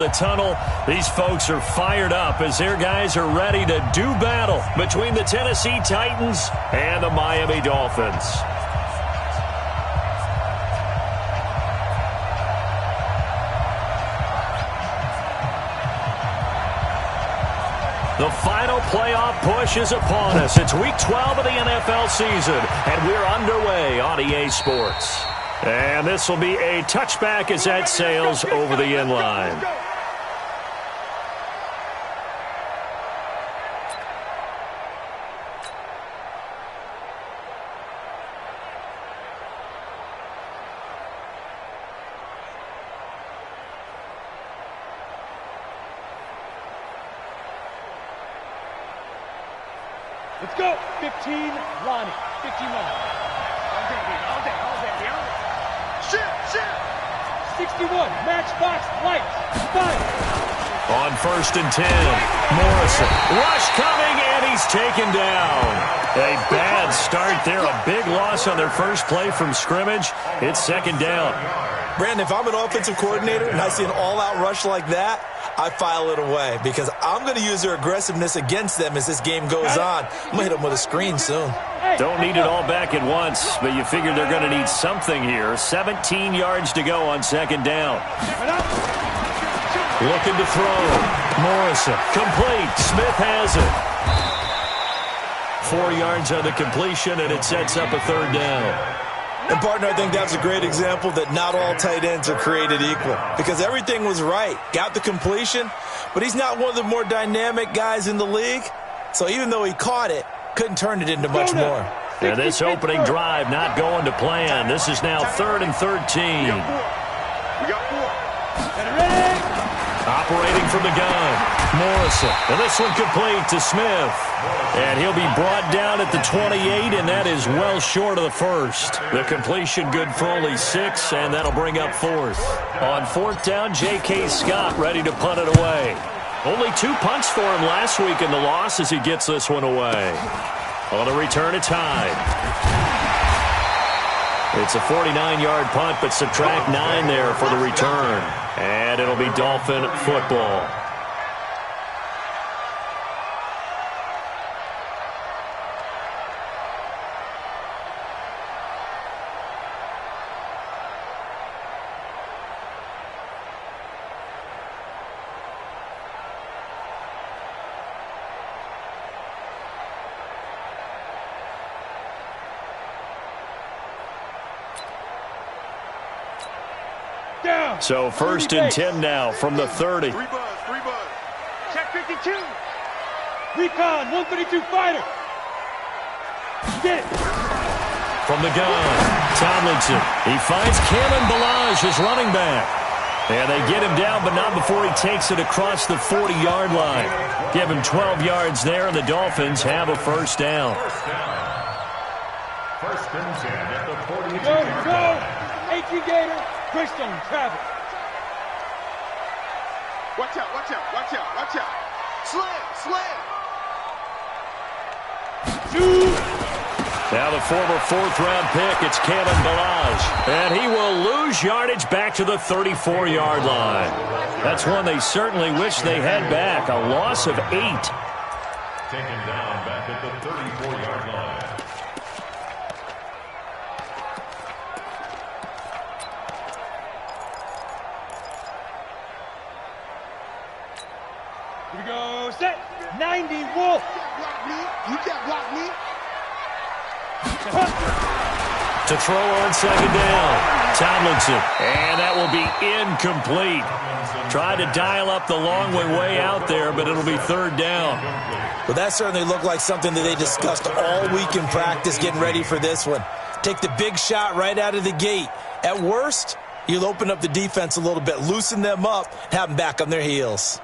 The tunnel, these folks are fired up as their guys are ready to do battle between the Tennessee Titans and the Miami Dolphins. The final playoff push is upon us. It's Week 12 of the NFL season, and we're underway on EA Sports. And this will be a touchback as that sails over the end line. Let's go. 15, Lonnie. 15, Lonnie. All day. Shit. 61, matchbox lights. Fire. On 1st and 10, Morrison. Rush coming, and he's taken down. A bad start there. A big loss on their first play from scrimmage. It's 2nd down. Brandon, if I'm an offensive coordinator and I see an all-out rush like that, I file it away because I'm going to use their aggressiveness against them as this game goes on. I'm going to hit them with a screen soon. Don't need it all back at once, but you figure they're going to need something here. 17 yards to go on 2nd down. Looking to throw. Morrison, complete. Smith has it. 4 yards on the completion, and it sets up a 3rd down. And, partner, I think that's a great example that not all tight ends are created equal because everything was right. Got the completion, but he's not one of the more dynamic guys in the league. So even though he caught it, couldn't turn it into much more. And this opening drive not going to plan. This is now 3rd and 13. We got 4. Operating from the gun. Morrison. And this one complete to Smith. And he'll be brought down at the 28, and that is well short of the first. The completion good for only 6, and that'll bring up 4th. On 4th down, J.K. Scott ready to punt it away. Only 2 punts for him last week in the loss as he gets this one away. On the return, it's Hyde. It's a 49-yard punt, but subtract 9 there for the return. And it'll be Dolphin football. So 1st and 10 now from the 30. 3 buzz. Check 52. Recon, 132 fighter. Get it. From the gun, Tomlinson. He finds Kalen Ballage, his running back. And they get him down, but not before he takes it across the 40-yard line. Give him 12 yards there, and the Dolphins have a 1st down. 1st and 10 at the 42. Go. 18 Gator. Christian Travis. Watch out. Slam. Now the former 4th-round pick, it's Kalen Ballage. And he will lose yardage back to the 34-yard line. That's one they certainly wish they had back, a loss of 8. Taken down back at the 34-yard line. Here we go. Set. 90 Wolf. You can't block me. To throw on 2nd down, Tomlinson. And that will be incomplete. Tried to dial up the long way out there, but it'll be 3rd down. Well, that certainly looked like something that they discussed all week in practice getting ready for this one. Take the big shot right out of the gate. At worst, you'll open up the defense a little bit, loosen them up, have them back on their heels.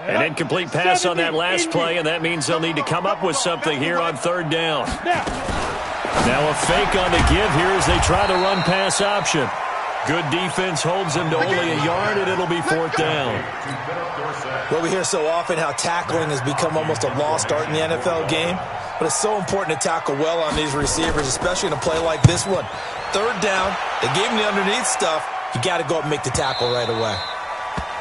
An incomplete pass on that last play, and that means they'll need to come up with something here on 3rd down. Now a fake on the give here as they try to run pass option. Good defense holds him to only a yard, and it'll be 4th down. Well, we hear so often how tackling has become almost a lost art in the NFL game, but it's so important to tackle well on these receivers, especially in a play like this one. 3rd down, they gave him the underneath stuff. You got to go up and make the tackle right away.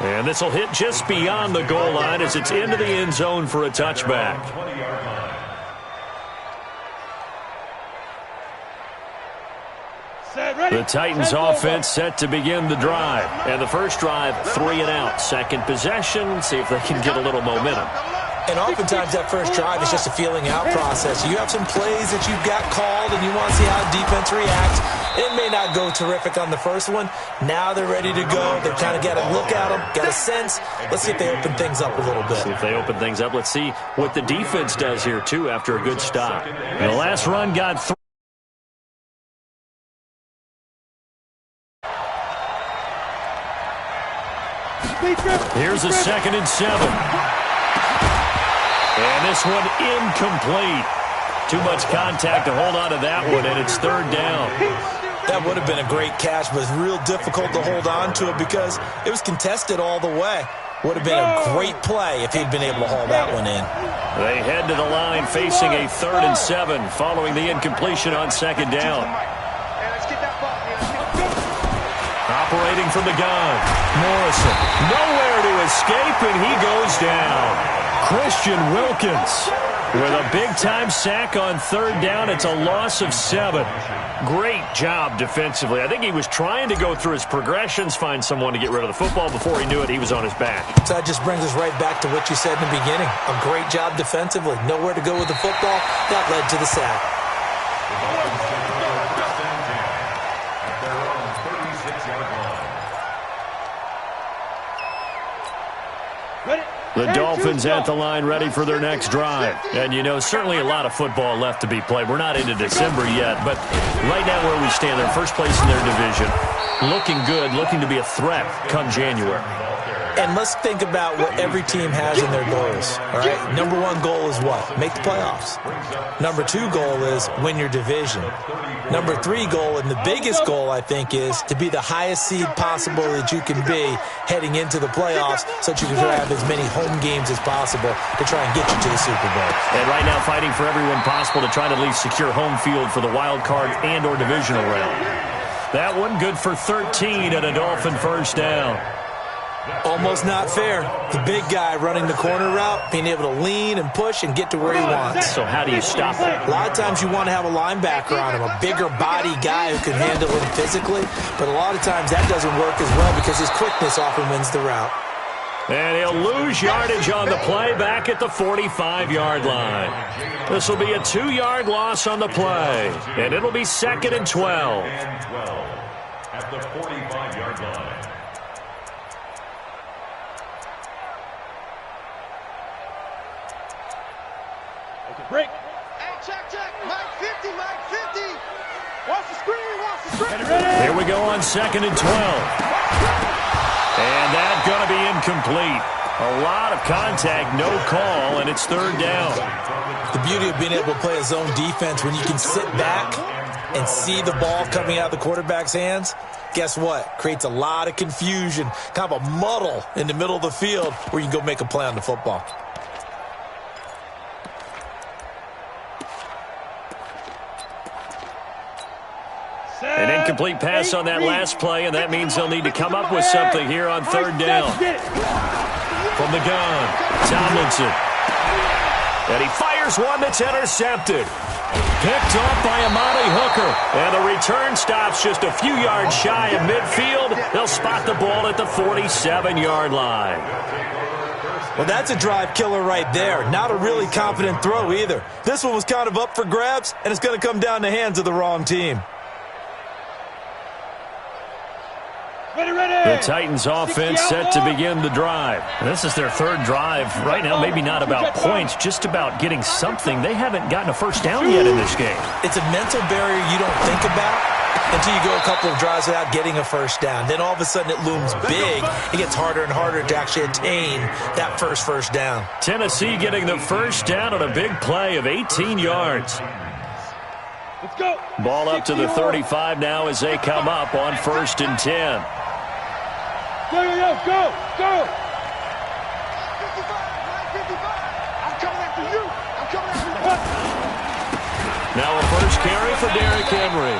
And this will hit just beyond the goal line as it's into the end zone for a touchback. The Titans offense set to begin the drive. And the first drive, 3 and out. Second possession, see if they can get a little momentum. And oftentimes that first drive is just a feeling out process. You have some plays that you've got called and you want to see how defense reacts. It may not go terrific on the first one. Now they're ready to go. They've kind of got to look at them, got a sense. Let's see if they open things up a little bit. See if they open things up. Let's see what the defense does here, too, after a good stop. And the last run got 3. Here's a 2nd and 7. And this one incomplete. Too much contact to hold on to that one, and it's 3rd down. That would have been a great catch, but it's real difficult to hold on to it because it was contested all the way. Would have been a great play if he'd been able to haul that one in. They head to the line facing a 3rd and 7 following the incompletion on 2nd down. Operating from the gun, Morrison. Nowhere to escape, and he goes down. Christian Wilkins with a big-time sack on 3rd down. It's a loss of 7. Great job defensively. I think he was trying to go through his progressions, find someone to get rid of the football. Before he knew it, he was on his back. So that just brings us right back to what you said in the beginning. A great job defensively. Nowhere to go with the football. That led to the sack. The Dolphins at the line ready for their next drive. And, you know, certainly a lot of football left to be played. We're not into December yet, but right now where we stand, they're in first place in their division. Looking good, looking to be a threat come January. And let's think about what every team has in their goals. All right, number 1 goal is what? Make the playoffs. Number 2 goal is win your division. Number 3 goal, and the biggest goal, I think, is to be the highest seed possible that you can be heading into the playoffs so that you can have as many home games as possible to try and get you to the Super Bowl. And right now fighting for everyone possible to try to at least secure home field for the wild card and or divisional round. That one good for 13 and a Dolphin first down. Almost not fair. The big guy running the corner route, being able to lean and push and get to where he wants. So how do you stop that? A lot of times you want to have a linebacker on him, a bigger body guy who can handle him physically, but a lot of times that doesn't work as well because his quickness often wins the route. And he'll lose yardage on the play back at the 45-yard line. This will be a 2-yard loss on the play, and it'll be 2nd and 12. At the 45-yard line. Break. Hey, check. Mike 50. Watch the screen. Ready. Here we go on 2nd and 12. And that's going to be incomplete. A lot of contact, no call, and it's 3rd down. The beauty of being able to play a zone defense when you can sit back and see the ball coming out of the quarterback's hands, guess what? Creates a lot of confusion, kind of a muddle in the middle of the field where you can go make a play on the football. An incomplete pass on that last play, and that means they'll need to come up with something here on 3rd down. From the gun, Tomlinson. And he fires one that's intercepted. Picked off by Amani Hooker. And the return stops just a few yards shy of midfield. They'll spot the ball at the 47-yard line. Well, that's a drive killer right there. Not a really confident throw either. This one was kind of up for grabs, and it's going to come down the hands of the wrong team. The Titans offense set to begin the drive. This is their 3rd drive. Right now, maybe not about points, just about getting something. They haven't gotten a first down yet in this game. It's a mental barrier you don't think about until you go a couple of drives without getting a first down. Then all of a sudden it looms big. It gets harder and harder to actually attain that first down. Tennessee getting the first down on a big play of 18 yards. Let's go. Ball up to the 35 now as they come up on 1st and 10. Go. I'm coming after you. Now a first carry for Derrick Henry.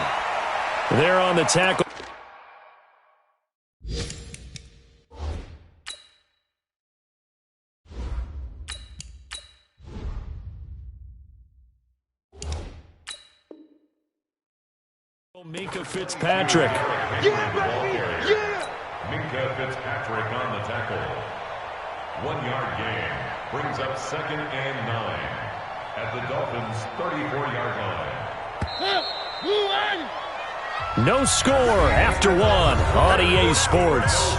They're on the tackle. Minka Fitzpatrick. Yeah, baby! Yeah! Minka Fitzpatrick on the tackle. 1 yard gain brings up 2nd and 9 at the Dolphins' 34-yard line. No score after one on EA Sports.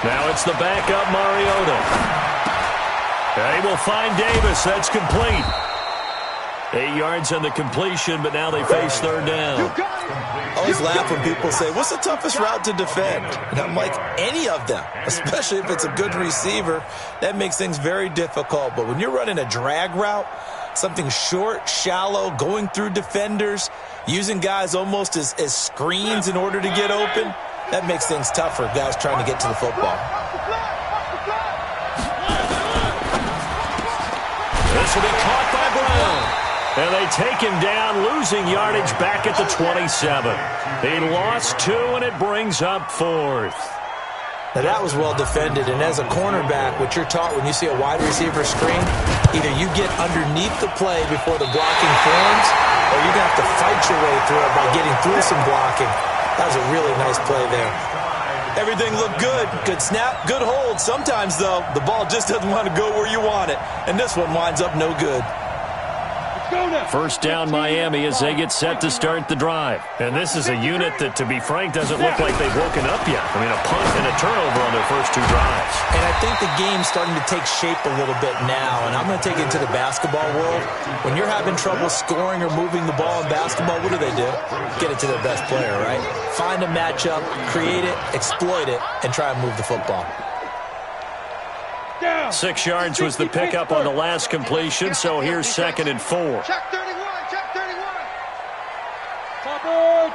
Now it's the backup Mariota. They will find Davis. That's complete. 8 yards on the completion, but now they face third down. I always laugh when people say, what's the toughest route to defend? And I'm like, any of them, especially if it's a good receiver. That makes things very difficult. But when you're running a drag route, something short, shallow, going through defenders, using guys almost as screens in order to get open, that makes things tougher, guys trying to get to the football. This will be caught by Brown. And they take him down, losing yardage back at the 27. They lost 2, and it brings up 4th. Now, that was well defended, and as a cornerback, what you're taught when you see a wide receiver screen, either you get underneath the play before the blocking forms, or you're going to have to fight your way through it by getting through some blocking. That was a really nice play there. Everything looked good. Good snap, good hold. Sometimes, though, the ball just doesn't want to go where you want it, and this one winds up no good. First down Miami as they get set to start the drive. And this is a unit that, to be frank, doesn't look like they've woken up yet. I mean, a punt and a turnover on their first 2 drives. And I think the game's starting to take shape a little bit now, and I'm going to take it to the basketball world. When you're having trouble scoring or moving the ball in basketball, what do? Get it to their best player, right? Find a matchup, create it, exploit it, and try and move the football. 6 yards was the pickup on the last completion, so here's 2nd and 4. Check 31, check 31.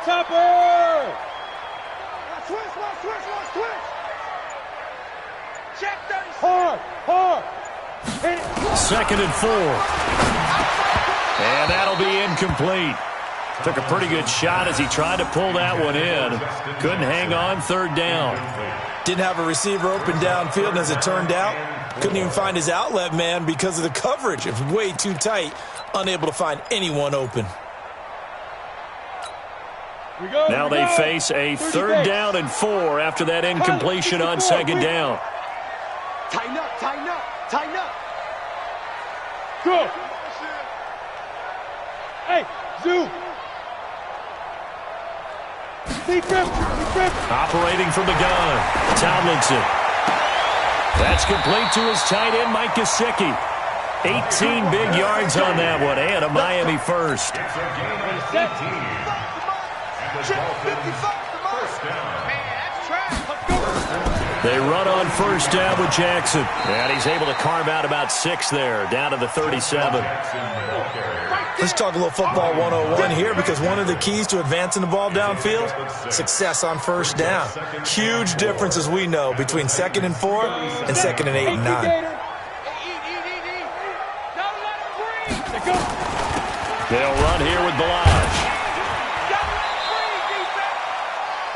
Topper! Switch. Check 34. Hard. 2nd and 4. And that'll be incomplete. Took a pretty good shot as he tried to pull that one in. Couldn't hang on, 3rd down. Didn't have a receiver open downfield, and as it turned out, couldn't even find his outlet man because of the coverage. It was way too tight, unable to find anyone open. Now they face a 3rd down and 4 after that incompletion on 2nd down. Tighten up. Go. Hey, Zoo. Operating from the gun, Tomlinson. That's complete to his tight end, Mike Gesicki. 18 big yards on that one, and a Miami first. They run on first down with Jackson. And he's able to carve out about 6 there, down to the 37. Let's talk a little football 101 here, because one of the keys to advancing the ball downfield, success on first down. Huge difference, as we know, between 2nd and 4 and 2nd and 8 and 9. They'll run here with Balaj.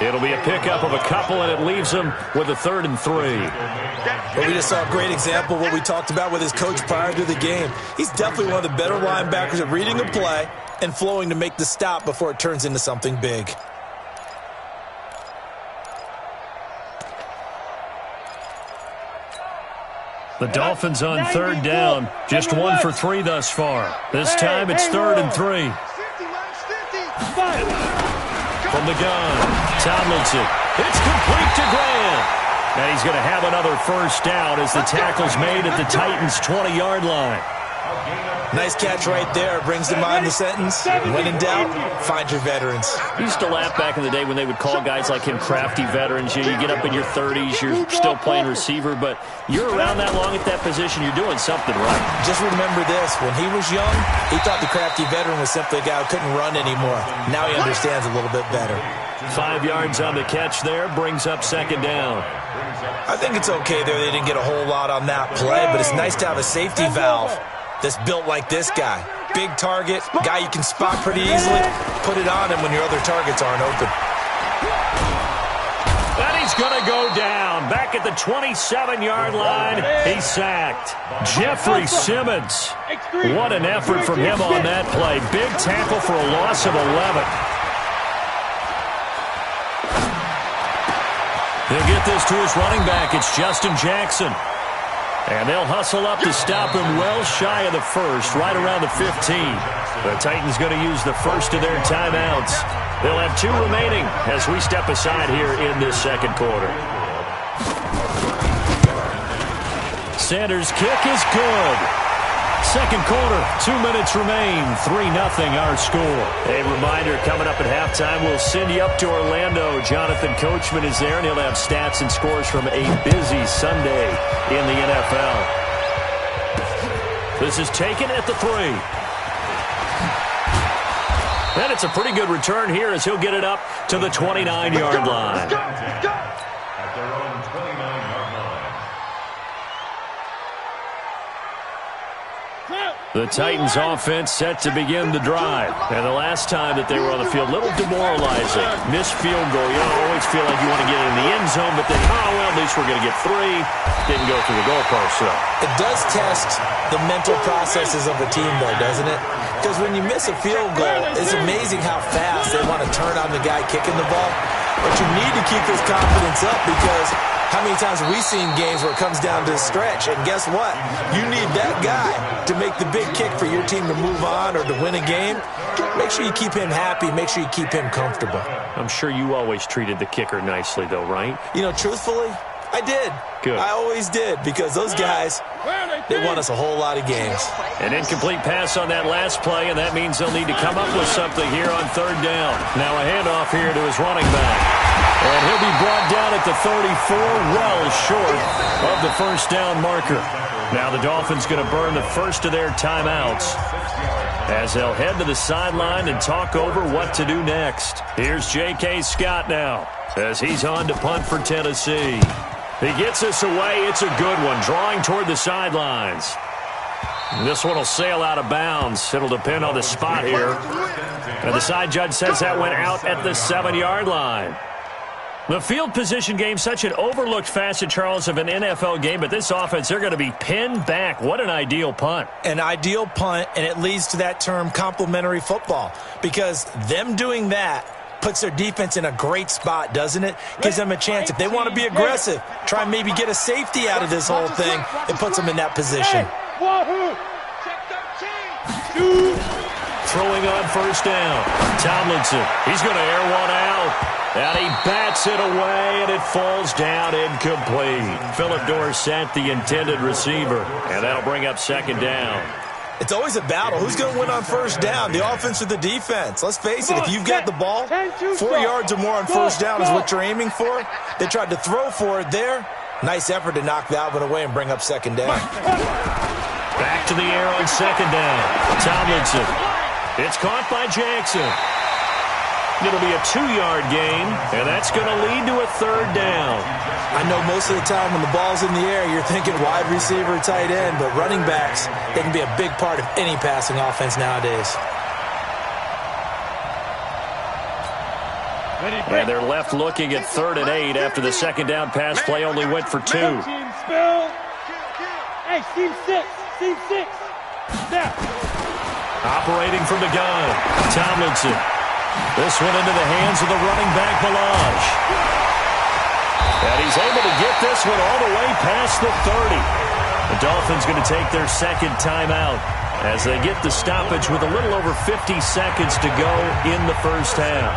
It'll be a pickup of a couple, and it leaves them with a 3rd and 3. Well, we just saw a great example of what we talked about with his coach prior to the game. He's definitely one of the better linebackers at reading a play and flowing to make the stop before it turns into something big. The Dolphins on 3rd down, just 1 for 3 thus far. This time it's 3rd and 3. From the gun, Tomlinson. It's complete to Graham. And he's going to have another first down as the tackle's made at the Titans' 20-yard line. Nice catch right there. Brings to mind the sentence, when in doubt, find your veterans. I used to laugh back in the day when they would call guys like him crafty veterans. You get up in your 30s, you're still playing receiver, but you're around that long at that position, you're doing something right. Just remember this. When he was young, he thought the crafty veteran was simply a guy who couldn't run anymore. Now he understands a little bit better. 5 yards on the catch there, brings up 2nd down. I think it's okay there. They didn't get a whole lot on that play, but it's nice to have a safety valve that's built like this guy. Big target, guy you can spot pretty easily. Put it on him when your other targets aren't open. going to go down. Back at the 27-yard line, he's sacked. Jeffrey Simmons. What an effort from him on that play. Big tackle for a loss of 11. He'll get this to his running back. It's Justin Jackson. And they'll hustle up to stop him well shy of the first, right around the 15. The Titans going to use the first of their timeouts. They'll have 2 remaining as we step aside here in this second quarter. Sanders' kick is good. Second quarter, 2 minutes remain, 3-0 our score. A reminder, coming up at halftime, we'll send you up to Orlando. Jonathan Coachman is there, and he'll have stats and scores from a busy Sunday in the NFL. This is taken at the 3. And it's a pretty good return here as he'll get it up to the 29-yard line. At their own 29-yard line. The Titans offense set to begin the drive. And the last time that they were on the field, a little demoralizing. Missed field goal. You don't always feel like you want to get in the end zone, but then, at least we're going to get 3. Didn't go through the goalpost, though. It does test the mental processes of a team, though, doesn't it? Because when you miss a field goal, it's amazing how fast they want to turn on the guy kicking the ball. But you need to keep this confidence up because how many times have we seen games where it comes down to a stretch? And guess what? You need that guy to make the big kick for your team to move on or to win a game. Make sure you keep him happy. Make sure you keep him comfortable. I'm sure you always treated the kicker nicely, though, right? You know, truthfully, I did. Good. I always did because those guys, they won us a whole lot of games. An incomplete pass on that last play, and that means they'll need to come up with something here on 3rd down. Now a handoff here to his running back. And he'll be brought down at the 34, well short of the first down marker. Now the Dolphins going to burn the first of their timeouts as they'll head to the sideline and talk over what to do next. Here's J.K. Scott now as he's on to punt for Tennessee. He gets this away. It's a good one, drawing toward the sidelines. This one will sail out of bounds. It'll depend on the spot here. And the side judge says that went out at the 7-yard line. The field position game, such an overlooked facet, Charles, of an NFL game, but this offense, they're going to be pinned back. What an ideal punt. An ideal punt, and it leads to that term complementary football because them doing that puts their defense in a great spot, doesn't it? Gives them a chance. If they want to be aggressive, try and maybe get a safety out of this whole thing, it puts them in that position. Throwing on first down. Tomlinson, he's going to air one out. And he bats it away, and it falls down incomplete. Philip Dorsett, the intended receiver. And that'll bring up 2nd down. It's always a battle. Who's going to win on first down, the offense or the defense? Let's face it, if you've got the ball, 4 yards or more on first down is what you're aiming for. They tried to throw for it there. Nice effort to knock that one away and bring up 2nd down. Back to the air on 2nd down. Tomlinson. It's caught by Jackson. It'll be a 2-yard gain, and that's going to lead to a 3rd down. I know most of the time when the ball's in the air, you're thinking wide receiver, tight end, but running backs, they can be a big part of any passing offense nowadays. And they're left looking at 3rd and 8 after the 2nd down pass play only went for 2. Hey, team 6. Step. Operating from the gun, Tomlinson. This one into the hands of the running back, Balaj. And he's able to get this one all the way past the 30. The Dolphins going to take their 2nd timeout as they get the stoppage with a little over 50 seconds to go in the first half.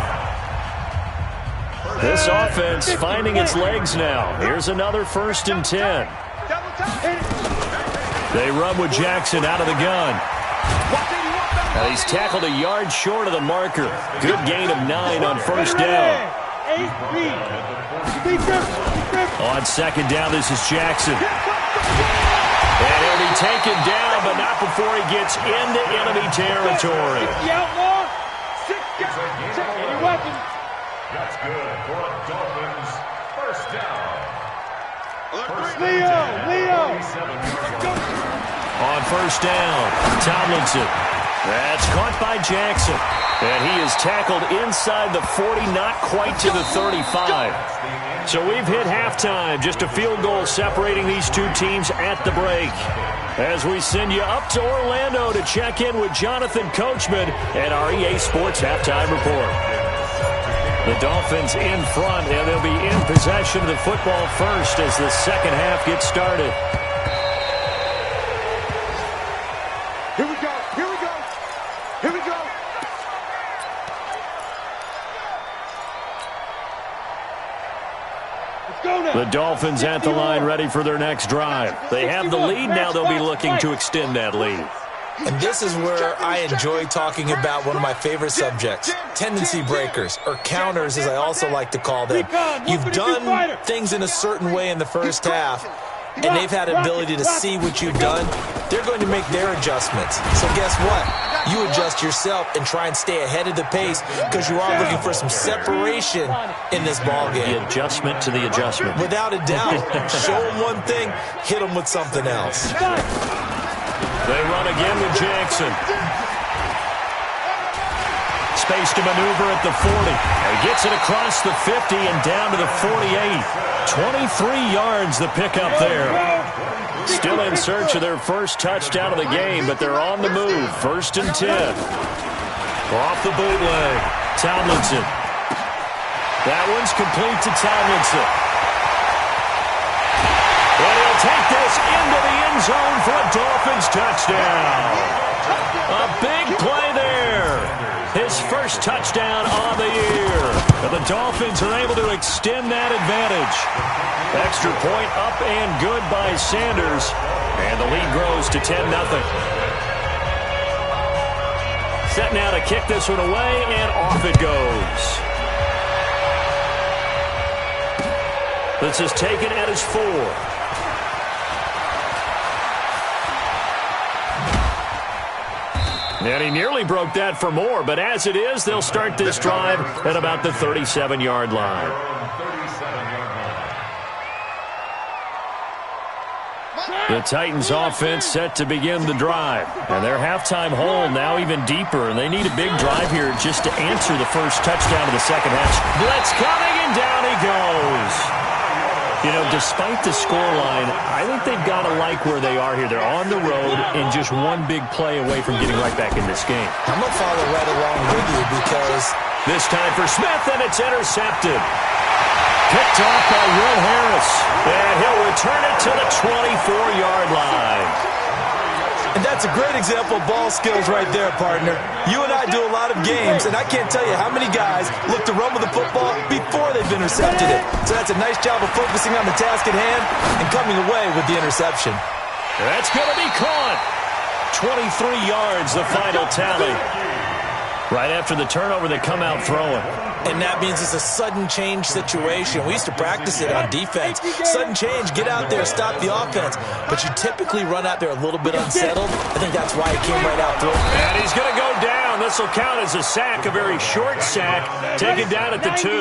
This offense finding its legs now. Here's another 1st and 10. They run with Jackson out of the gun. Now he's tackled a yard short of the marker. Good gain of 9 on first down. On 2nd down, this is Jackson. And he'll be taken down, but not before he gets into enemy territory. That's good for a Dolphins first down. Leo. On first down, Tomlinson. That's caught by Jackson. And he is tackled inside the 40, not quite to the 35. So we've hit halftime. Just a field goal separating these two teams at the break. As we send you up to Orlando to check in with Jonathan Coachman and our EA Sports Halftime Report. The Dolphins in front, and they'll be in possession of the football first as the second half gets started. Here we go. Here we go. Here we go. Let's go now. The Dolphins at the line ready for their next drive. They have the lead. Now they'll be looking to extend that lead. And this is where I enjoy talking about one of my favorite subjects, tendency breakers, or counters as I also like to call them. You've done things in a certain way in the first half, and they've had an ability to see what you've done. They're going to make their adjustments. So guess what? You adjust yourself and try and stay ahead of the pace because you are looking for some separation in this ballgame. The adjustment to the adjustment. Without a doubt. Show them one thing, hit them with something else. They run again with Jackson. Space to maneuver at the 40. He gets it across the 50 and down to the 48. 23 yards the pickup there. Still in search of their first touchdown of the game, but they're on the move. 1st and 10. Off the bootleg. Tomlinson. That one's complete to Tomlinson. And he'll take this into the end zone for a Dolphins touchdown. A big play there. His first touchdown on the year. And the Dolphins are able to extend that advantage. Extra point up and good by Sanders. And the lead grows to 10-0. Set now to kick this one away, and off it goes. This is taken at his 4. And he nearly broke that for more, but as it is, they'll start this drive at about the 37-yard line. The Titans offense set to begin the drive. And their halftime hole now even deeper, and they need a big drive here just to answer the first touchdown of the second half. Blitz coming, and down he goes. You know, despite the scoreline, I think they've got to like where they are here. They're on the road and just one big play away from getting right back in this game. I'm going to follow right along with you because this time for Smith, and it's intercepted. Picked off by Will Harris. And he'll return it to the 24-yard line. And that's a great example of ball skills right there, partner. You and I do a lot of games, and I can't tell you how many guys look to run with the football before they've intercepted it. So that's a nice job of focusing on the task at hand and coming away with the interception. That's going to be caught. 23 yards, the final tally. Right after the turnover, they come out throwing. And that means it's a sudden change situation. We used to practice it on defense. Sudden change, get out there, stop the offense. But you typically run out there a little bit unsettled. I think that's why he came right out throwing. And he's going to go down. This will count as a sack, a very short sack, taken down at the 2.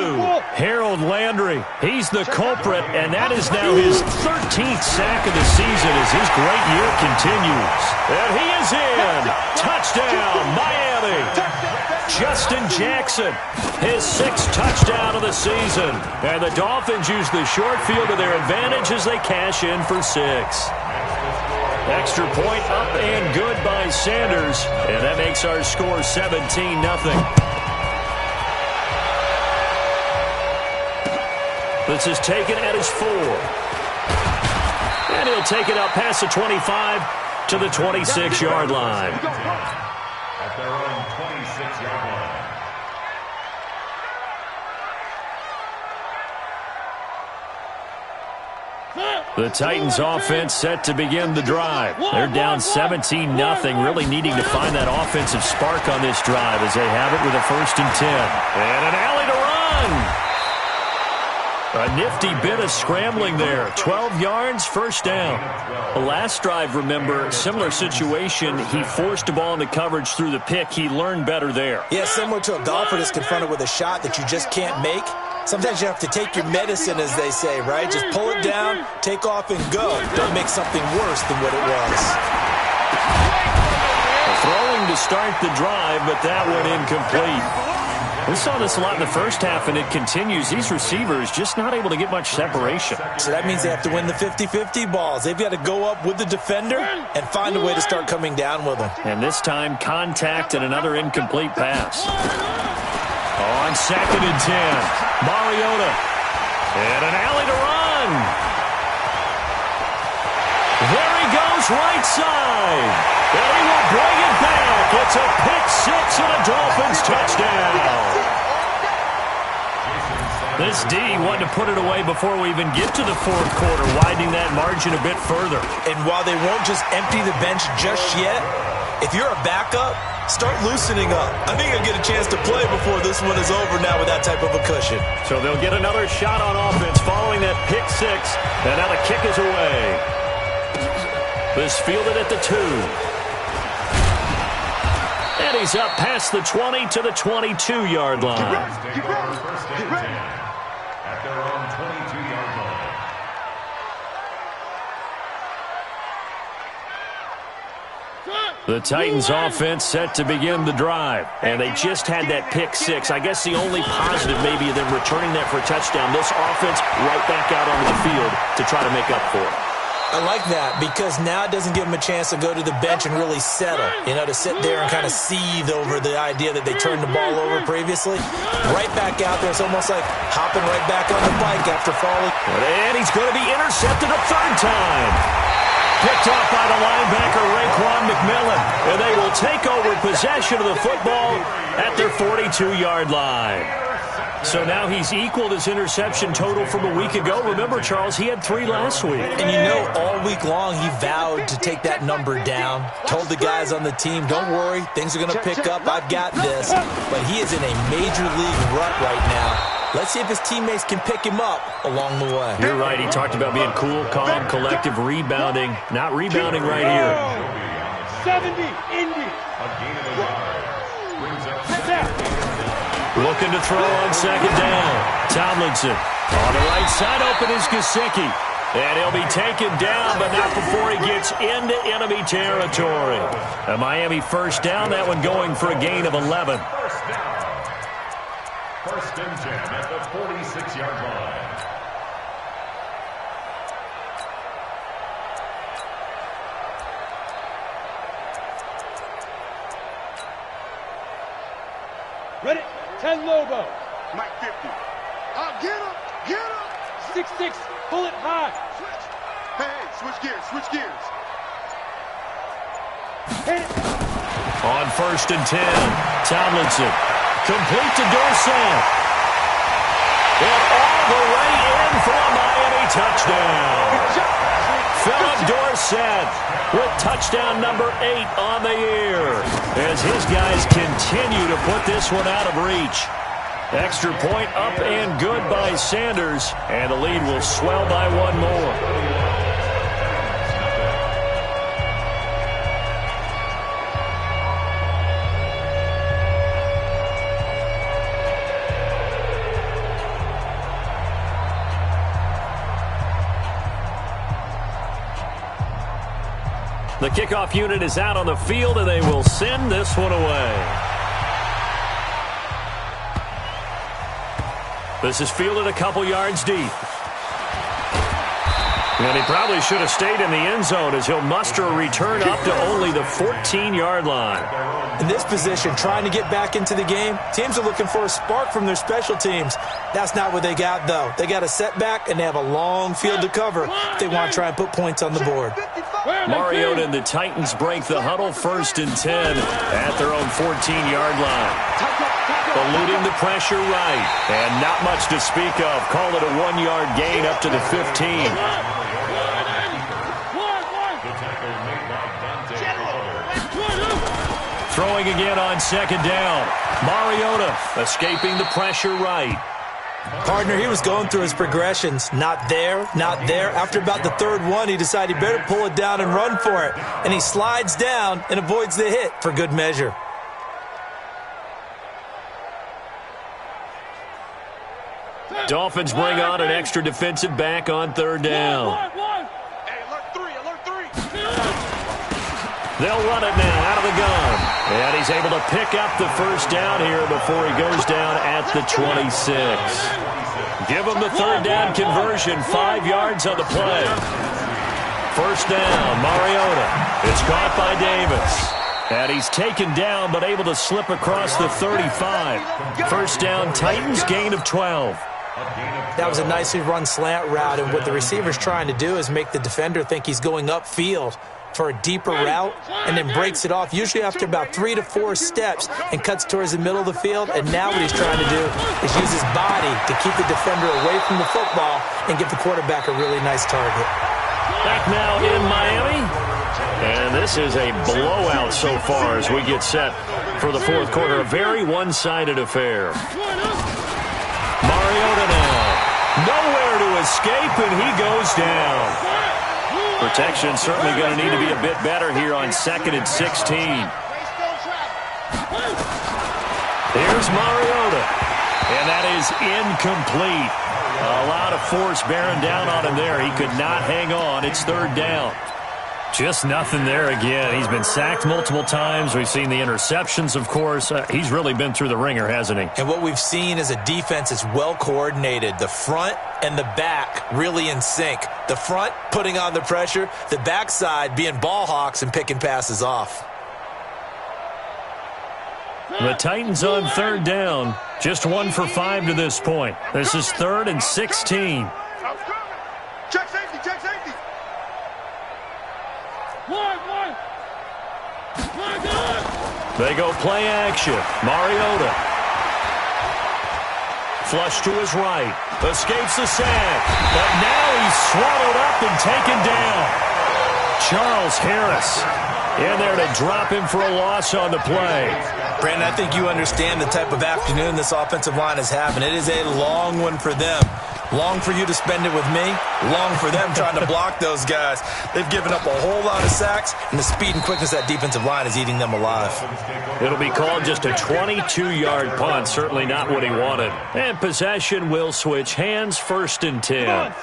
Harold Landry, he's the culprit, and that is now his 13th sack of the season as his great year continues. And he is in. Touchdown, Miami. Justin Jackson, his 6th touchdown of the season. And the Dolphins use the short field to their advantage as they cash in for 6. Extra point up and good by Sanders. And that makes our score 17-0. This is taken at his 4. And he'll take it up past the 25 to the 26-yard line. At their own 26-yard line. The Titans offense set to begin the drive. They're down 17-0, really needing to find that offensive spark on this drive as they have it with a 1st and 10. And an alley to run. A nifty bit of scrambling there. 12 yards, 1st down. The last drive, remember, similar situation. He forced the ball into coverage through the pick. He learned better there. Yeah, similar to a golfer that's confronted with a shot that you just can't make. Sometimes you have to take your medicine, as they say, right? Just pull it down, take off, and go. Don't make something worse than what it was. Throwing to start the drive, but that one incomplete. We saw this a lot in the first half, and it continues. These receivers just not able to get much separation. So that means they have to win the 50-50 balls. They've got to go up with the defender and find a way to start coming down with them. And this time, contact and another incomplete pass. On 2nd and 10, Mariota. And an alley to run. There he goes, right side. And he will bring it back. It's a pick six and a Dolphins touchdown. This D wanted to put it away before we even get to the fourth quarter, widening that margin a bit further. And while they won't just empty the bench just yet, if you're a backup, start loosening up. I think you'll get a chance to play before this one is over now with that type of a cushion. So they'll get another shot on offense following that pick six. And now the kick is away. This fielded at the 2. And he's up past the 20 to the 22-yard line. At their own 22-yard line. The Titans offense set to begin the drive. And they just had that pick six. I guess the only positive maybe of them returning that for a touchdown. This offense right back out onto the field to try to make up for it. I like that because now it doesn't give them a chance to go to the bench and really settle, to sit there and kind of seethe over the idea that they turned the ball over previously. Right back out there, it's almost like hopping right back on the bike after falling. And he's going to be intercepted a third time. Picked off by the linebacker, Raekwon McMillan. And they will take over possession of the football at their 42-yard line. So now he's equaled his interception total from a week ago. Remember, Charles, he had 3 last week. And all week long he vowed to take that number down. Told the guys on the team, don't worry, things are going to pick up. I've got this. But he is in a major league rut right now. Let's see if his teammates can pick him up along the way. You're right. He talked about being cool, calm, collective, rebounding. Not rebounding right here. 70, Indy. Looking to throw on 2nd down. Tomlinson. On the right side, open is Gesicki. And he'll be taken down, but not before he gets into enemy territory. A Miami first down, that one going for a gain of 11. First and 10 at the 46-yard line. Ready? 10 Lobo. Mike 50. Get him! Get him! 6-6. Pull it high. Switch. Hey, switch gears. Switch gears. Hit it. On 1st and 10, Tomlinson. Complete to Dorsett. And all the way in for a Miami touchdown. Philip Dorsett with touchdown number 8 on the year as his guys continue to put this one out of reach. Extra point up and good by Sanders, and the lead will swell by 1 more. The kickoff unit is out on the field, and they will send this one away. This is fielded a couple yards deep. And he probably should have stayed in the end zone as he'll muster a return up to only the 14-yard line. In this position, trying to get back into the game, teams are looking for a spark from their special teams. That's not what they got, though. They got a setback, and they have a long field to cover if they want to try and put points on the board. Mariota and the Titans break the huddle 1st and 10 at their own 14-yard line. Eluding the pressure right. And not much to speak of. Call it a 1-yard gain up to the 15. Throwing again on 2nd down. Mariota escaping the pressure right. Partner, he was going through his progressions. Not there, not there. After about the 3rd one, he decided he better pull it down and run for it. And he slides down and avoids the hit for good measure. Dolphins bring on an extra defensive back on 3rd down. Hey, alert 3, alert 3. They'll run it now out of the gun. And he's able to pick up the first down here before he goes down at the 26. Give him the third down conversion, 5 yards on the play. First down, Mariota. It's caught by Davis. And he's taken down but able to slip across the 35. First down, Titans, gain of 12. That was a nicely run slant route, and what the receiver's trying to do is make the defender think he's going upfield for a deeper route and then breaks it off, usually after about 3 to 4 steps, and cuts towards the middle of the field. And now what he's trying to do is use his body to keep the defender away from the football and give the quarterback a really nice target. Back now in Miami. And this is a blowout so far as we get set for the fourth quarter. A very one-sided affair. Mariota now. Nowhere to escape, and he goes down. Protection certainly going to need to be a bit better here on 2nd and 16. Here's Mariota. And that is incomplete. A lot of force bearing down on him there. He could not hang on. It's third down. Just nothing there again. He's been sacked multiple times. We've seen the interceptions, of course. He's really been through the ringer, hasn't he? And what we've seen is a defense that's well coordinated. The front and the back really in sync. The front putting on the pressure. The backside being ball hawks and picking passes off. The Titans on third down. Just 1 for 5 to this point. This is 3rd and 16. Check safety, check safety. They go play action. Mariota. Flush to his right. Escapes the sack. But now he's swallowed up and taken down. Charles Harris in there to drop him for a loss on the play. Brandon, I think you understand the type of afternoon this offensive line is having. It is a long one for them. Long for you to spend it with me. Long for them trying to block those guys. They've given up a whole lot of sacks, and the speed and quickness of that defensive line is eating them alive. It'll be called just a 22-yard punt. Certainly not what he wanted. And possession will switch hands, 1st and 10.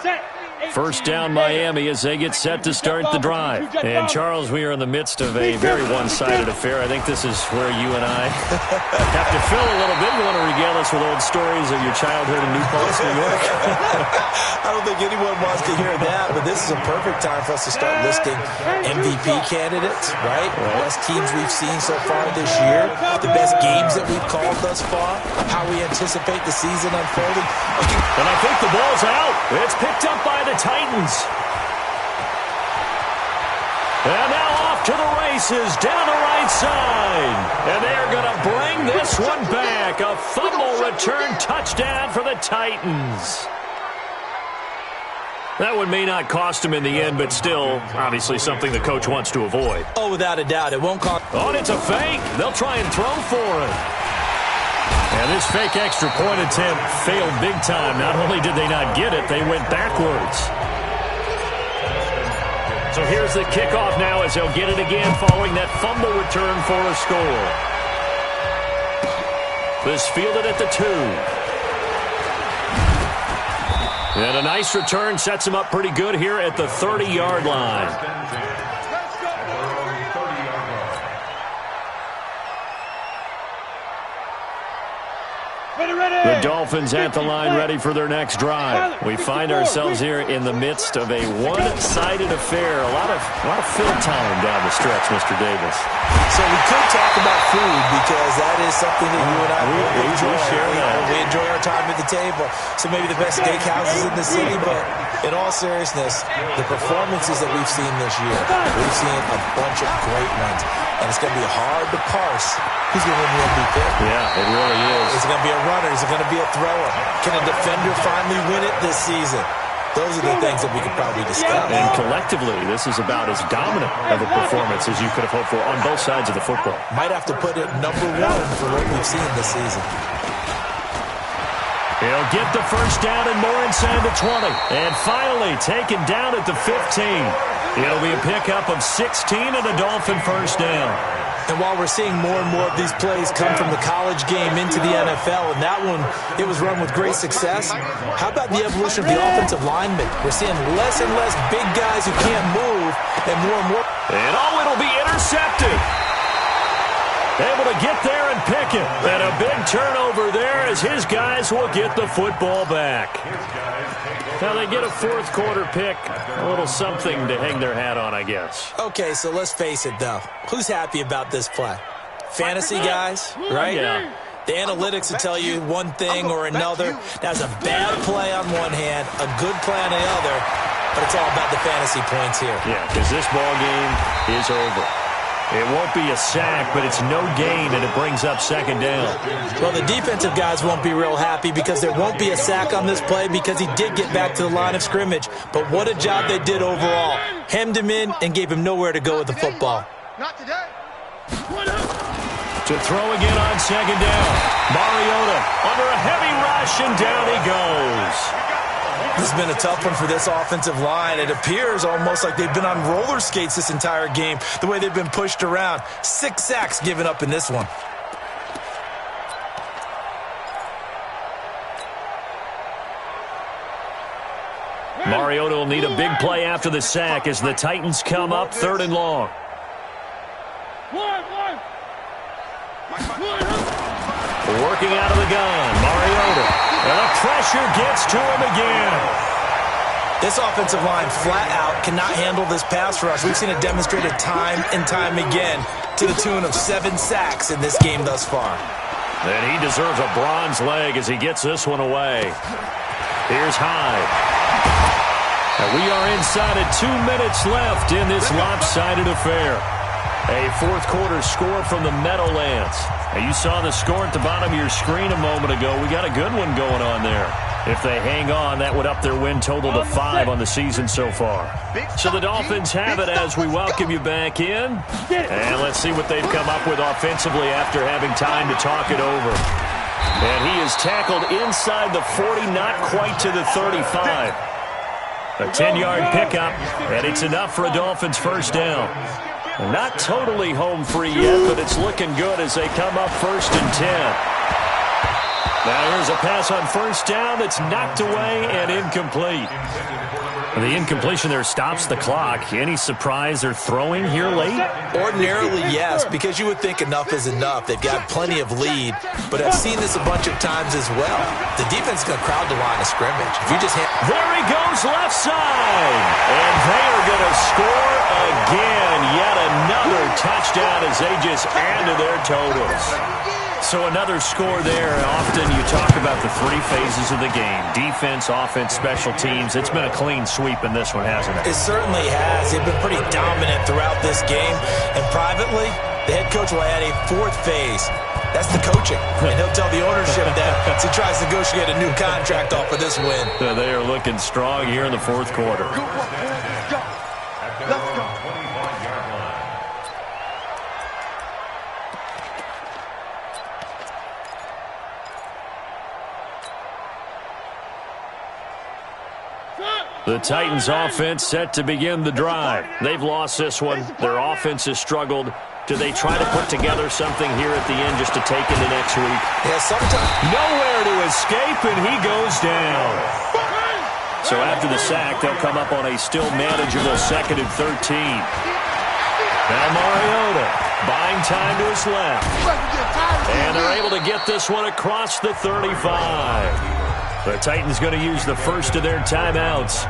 First down, Miami, as they get set to start the drive. And, Charles, we are in the midst of a very one-sided affair. I think this is where you and I have to fill a little bit. You want to regale us with old stories of your childhood in New Paltz, New York? I don't think anyone wants to hear that, but this is a perfect time for us to start listing MVP candidates, right? The best teams we've seen so far this year, the best games that we've called thus far, how we anticipate the season unfolding. And I think the ball's out. It's picked up by the Titans. And now off to the races down the right side. And they're going to bring this one back. A fumble return touchdown for the Titans. That one may not cost him in the end, but still, obviously something the coach wants to avoid. Oh, without a doubt. It won't cost. Oh, and it's a fake. They'll try and throw for it. And this fake extra point attempt failed big time. Not only did they not get it, they went backwards. So here's the kickoff now as they'll get it again following that fumble return for a score. This fielded at the 2. And a nice return sets him up pretty good here at the 30-yard line. The Dolphins at the line ready for their next drive. We find ourselves here in the midst of a one-sided affair. A lot of fill time down the stretch, Mr. Davis. So we could talk about food because that is something that you and I enjoy. We enjoy our time at the table. So maybe the best steakhouses in the city, but in all seriousness, the performances that we've seen this year, we've seen a bunch of great ones. And it's going to be hard to parse who's going to win the MVP. Yeah, it really is. Is it going to be a runner? Is it going to be a thrower? Can a defender finally win it this season? Those are the things that we could probably discuss. And collectively, this is about as dominant of a performance as you could have hoped for on both sides of the football. Might have to put it #1 for what we've seen this season. He'll get the first down and more inside the 20. And finally taken down at the 15. It'll be a pickup of 16 and a Dolphin first down. And while we're seeing more and more of these plays come from the college game into the NFL, and that one, it was run with great success, how about the evolution of the offensive linemen? We're seeing less and less big guys who can't move, and more. And it'll be intercepted. intercepted. Able to get there and pick it. And a big turnover there as his guys will get the football back. Now they get a fourth quarter pick. A little something to hang their hat on, I guess. Okay, so let's face it, though. Who's happy about this play? Fantasy guys, right? Yeah. The analytics will tell you one thing or another. That's a bad play on one hand, a good play on the other, but it's all about the fantasy points here. Yeah, because this ball game is over. It won't be a sack, but it's no gain, and it brings up second down. Well, the defensive guys won't be real happy because there won't be a sack on this play because he did get back to the line of scrimmage. But what a job they did overall. Hemmed him in and gave him nowhere to go with the football. Not today. To throw again on second down. Mariota under a heavy rush, and down he goes. This has been a tough one for this offensive line. It appears almost like they've been on roller skates this entire game, the way they've been pushed around. 6 sacks given up in this one. Mariota will need a big play after the sack as the Titans come up 3rd and long. Working out of the gun, Mariota. And the pressure gets to him again. This offensive line flat out cannot handle this pass rush. We've seen it demonstrated time and time again to the tune of 7 sacks in this game thus far. And he deserves a bronze leg as he gets this one away. Here's Hyde. And we are inside of 2 minutes left in this lopsided affair. A fourth quarter score from the Meadowlands. Now, you saw the score at the bottom of your screen a moment ago. We got a good one going on there. If they hang on, that would up their win total to 5 on the season so far. So the Dolphins have it as we welcome you back in. And let's see what they've come up with offensively after having time to talk it over. And he is tackled inside the 40, not quite to the 35. A 10-yard pickup, and it's enough for a Dolphins first down. Not totally home free yet, but it's looking good as they come up 1st and 10. Now here's a pass on first down that's knocked away and incomplete. The incompletion there stops the clock. Any surprise they're throwing here late? Ordinarily, yes, because you would think enough is enough. They've got plenty of lead, but I've seen this a bunch of times as well. The defense is going to crowd the line of scrimmage. If you just there he goes, left side. And they are going to score again. Yet another touchdown as they just add to their totals. So another score there. Often you talk about the 3 phases of the game. Defense, offense, special teams. It's been a clean sweep in this one, hasn't it? It certainly has. They've been pretty dominant throughout this game. And privately, the head coach will add a 4th phase. That's the coaching. And he'll tell the ownership that as he tries to negotiate a new contract off of this win. They are looking strong here in the 4th quarter. Let's go. The Titans offense set to begin the drive. They've lost this one. Their offense has struggled. Do they try to put together something here at the end just to take into next week? Yeah, sometimes. Nowhere to escape, and he goes down. So after the sack, they'll come up on a still manageable 2nd and 13. Now Mariota buying time to his left. And they're able to get this one across the 35. The Titans going to use the first of their timeouts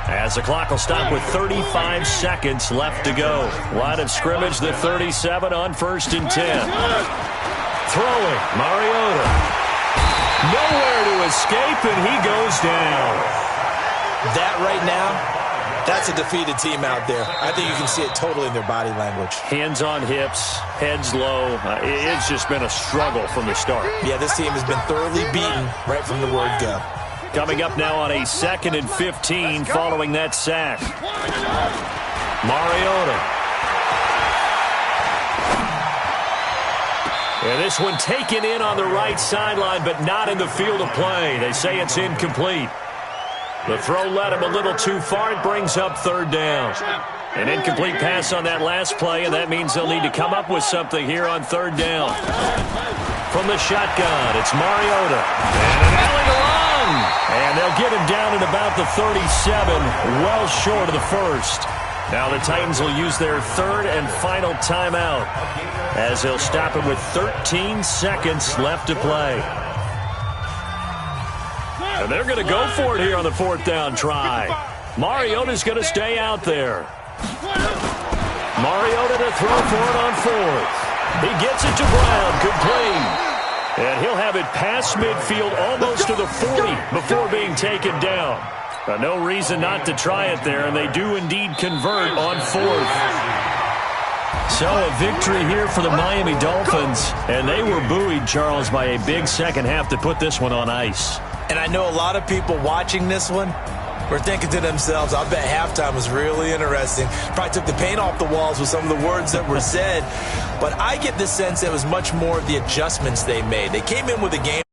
as the clock will stop with 35 seconds left to go. Line of scrimmage, the 37 on 1st and 10. Throwing, Mariota. Nowhere to escape, and he goes down. That right now, that's a defeated team out there. I think you can see it totally in their body language. Hands on hips, heads low. It's just been a struggle from the start. Yeah, this team has been thoroughly beaten right from the word go. Coming up now on a 2nd and 15 following that sack. Mariota. And this one taken in on the right sideline, but not in the field of play. They say it's incomplete. The throw led him a little too far. It brings up 3rd down. An incomplete pass on that last play, and that means they'll need to come up with something here on 3rd down. From the shotgun, it's Mariota. And an alley to run. And they'll get him down at about the 37, well short of the first. Now the Titans will use their third and final timeout as they'll stop it with 13 seconds left to play. And they're going to go for it here on the fourth down try. Mariota's going to stay out there. Mariota to throw for it on fourth. He gets it to Brown, complete. And he'll have it past midfield almost to the 40 before being taken down. No reason not to try it there, and they do indeed convert on fourth. So a victory here for the Miami Dolphins, and they were buoyed, Charles, by a big second half to put this one on ice. And I know a lot of people watching this one were thinking to themselves, I bet halftime was really interesting. Probably took the paint off the walls with some of the words that were said. But I get the sense it was much more of the adjustments they made. They came in with a game